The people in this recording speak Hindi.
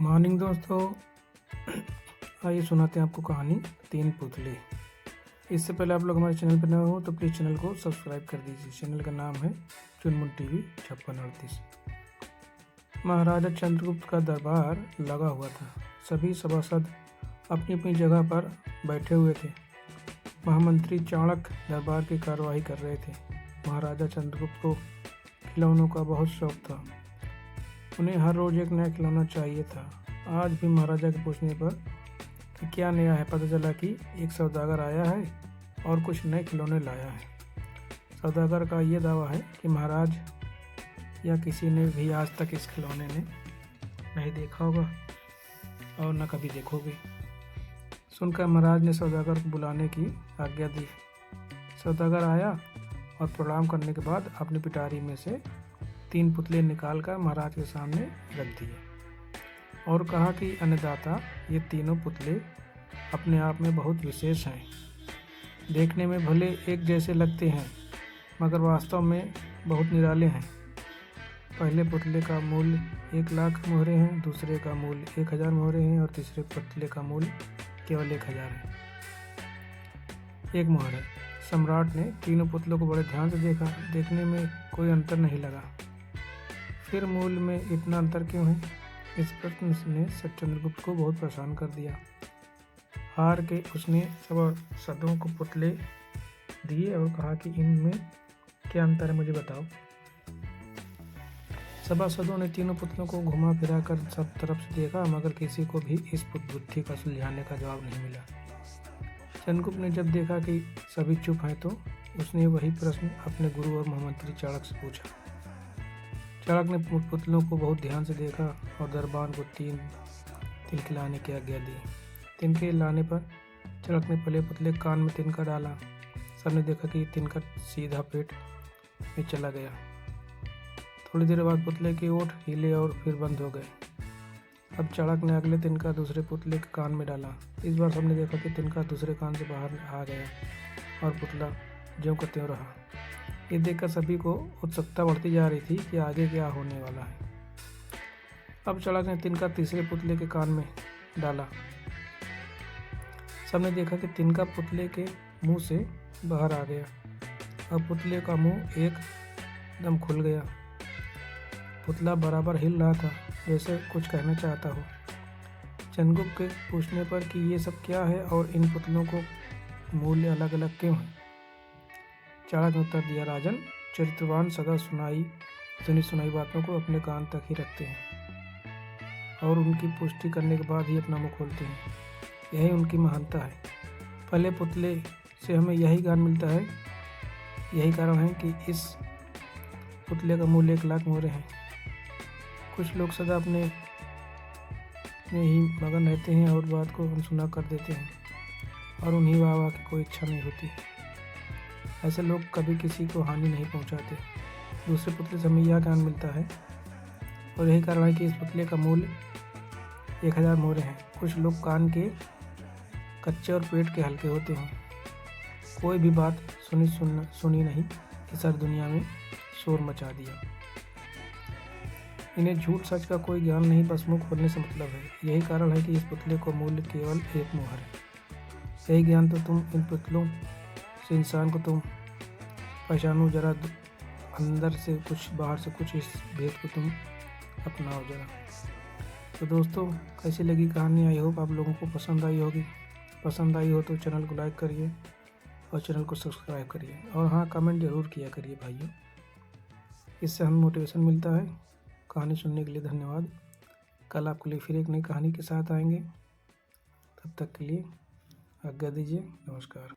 मॉर्निंग दोस्तों। आइए सुनाते हैं आपको कहानी तीन पुतले। इससे पहले आप लोग हमारे चैनल पर नए हो तो प्लीज़ चैनल को सब्सक्राइब कर दीजिए। चैनल का नाम है चुनमुन टीवी 5638। महाराजा चंद्रगुप्त का दरबार लगा हुआ था। सभी सभासद अपनी अपनी जगह पर बैठे हुए थे। महामंत्री चाणक्य दरबार की कार्यवाही कर रहे थे। महाराजा चंद्रगुप्त को खिलौनों का बहुत शौक था। उन्हें हर रोज़ एक नया खिलौना चाहिए था। आज भी महाराजा के पूछने पर कि क्या नया है, पता चला कि एक सौदागर आया है और कुछ नए खिलौने लाया है। सौदागर का ये दावा है कि महाराज या किसी ने भी आज तक इस खिलौने ने नहीं देखा होगा और न कभी देखोगे। सुनकर महाराज ने सौदागर को बुलाने की आज्ञा दी। सौदागर आया और प्रणाम करने के बाद अपनी पिटारी में से तीन पुतले निकालकर महाराज के सामने रख दिए और कहा कि अन्नदाता, ये तीनों पुतले अपने आप में बहुत विशेष हैं। देखने में भले एक जैसे लगते हैं मगर वास्तव में बहुत निराले हैं। पहले पुतले का मूल्य 1,00,000 मोहरे हैं, दूसरे का मूल्य 1,000 मोहरे हैं और तीसरे पुतले का मूल्य केवल 1,000 है। एक मोहर है। सम्राट ने तीनों पुतलों को बड़े ध्यान से देखा। देखने में कोई अंतर नहीं लगा। फिर मूल्य में इतना अंतर क्यों है? इस प्रश्न ने चंद्रगुप्त को बहुत परेशान कर दिया। हार के उसने सभासदों को पुतले दिए और कहा कि इनमें क्या अंतर है, मुझे बताओ। सभासदों ने तीनों पुतलों को घुमा फिरा कर सब तरफ से देखा मगर किसी को भी इस बुद्धि का सुलझाने का जवाब नहीं मिला। चंद्रगुप्त ने जब देखा कि सभी चुप हैं तो उसने वही प्रश्न अपने गुरु और महामंत्री चाणक्य से पूछा। चाणक्य ने पुतलों को बहुत ध्यान से देखा और दरबार को तीन तिनके लाने की आज्ञा दी। तिनके लाने पर चाणक्य ने पहले पुतले कान में तिनका डाला। सबने देखा कि तिनका सीधा पेट में चला गया। थोड़ी देर बाद पुतले के ओठ हिले और फिर बंद हो गए। अब चाणक्य ने अगले तिनका दूसरे पुतले के कान में डाला। इस बार सबने देखा कि तिनका दूसरे कान से बाहर आ गया और पुतला ज्यों का त्यों रहा। ये देखकर सभी को उत्सुकता बढ़ती जा रही थी कि आगे क्या होने वाला है। अब चाणक्य ने तिनका तीसरे पुतले के कान में डाला। सबने देखा कि तिनका पुतले के मुंह से बाहर आ गया। अब पुतले का मुंह एकदम खुल गया। पुतला बराबर हिल रहा था जैसे कुछ कहना चाहता हो। चंद्रगुप्त के पूछने पर कि ये सब क्या है और इन पुतलों को मूल्य अलग अलग क्यों है, चाणक्य ने उत्तर दिया, राजन, चरित्रवान सदा सुनी सुनाई बातों को अपने कान तक ही रखते हैं और उनकी पुष्टि करने के बाद ही अपना मुंह खोलते हैं। यही उनकी महानता है। पहले पुतले से हमें यही ज्ञान मिलता है। यही कारण है कि इस पुतले का मूल्य 1,00,000 मोहरे हैं। कुछ लोग सदा अपने में ही मगन रहते हैं और बात को अनसुना कर देते हैं और उन्हीं वाह की कोई इच्छा नहीं होती। ऐसे लोग कभी किसी को हानि नहीं पहुंचाते। दूसरे पुतले से हमें यह ज्ञान मिलता है और यही कारण है कि इस पुतले का मूल्य 1,000 मोहरे हैं। कुछ लोग कान के कच्चे और पेट के हल्के होते हैं। कोई भी बात सुनी नहीं कि सारी दुनिया में शोर मचा दिया। इन्हें झूठ सच का कोई ज्ञान नहीं, बस मुंह खोलने से मतलब है। यही कारण है कि इस पुतले को मूल्य केवल 1 मोहर है। यही ज्ञान तो तुम इन पुतलों से इंसान को तुम पहचानो जरा, अंदर से कुछ बाहर से कुछ, इस भेद को तुम अपनाओ जरा। तो दोस्तों, कैसी लगी कहानी? आई होप आप लोगों को पसंद आई होगी। पसंद आई हो तो चैनल को लाइक करिए और चैनल को सब्सक्राइब करिए और हाँ, कमेंट ज़रूर किया करिए भाइयों। इससे हमें मोटिवेशन मिलता है। कहानी सुनने के लिए धन्यवाद। कल आपके लिए फिर एक नई कहानी के साथ आएंगे। तब तक के लिए आज्ञा दीजिए। नमस्कार।